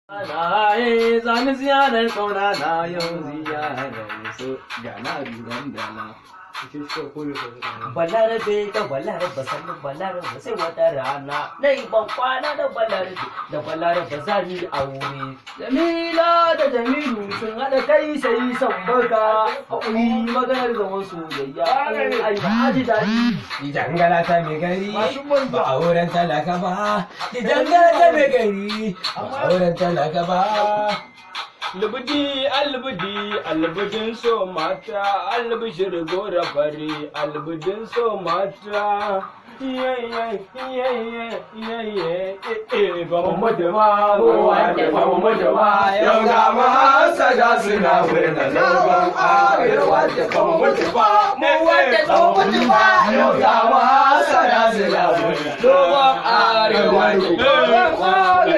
Ana zani ziyarar kauna na yau ziyarar su gana duran dala. Balarabe da balarabe sannan balarabe sai wata rana na yi ban kwana da balarabe za ni aure. Jamila da Jamilu sun haɗa kai sai son baka haƙuri maganar zaman soyayya ai ba ji daɗi. Ki jangala ta mai gari ba auren talaka ba. Ki jangala ta mai gari ba auren talaka ba. Albudi albudin so mata albishir gora fari albudin so mata ba mu mutu ba ba mu mutu ba Yau ga mahasada suna murna zagon arewa da ba mu mutu ba. Mu wanda ba mu mutu ba. Yau ga mahasada suna murna zagon arewa da ba mu mutu ba.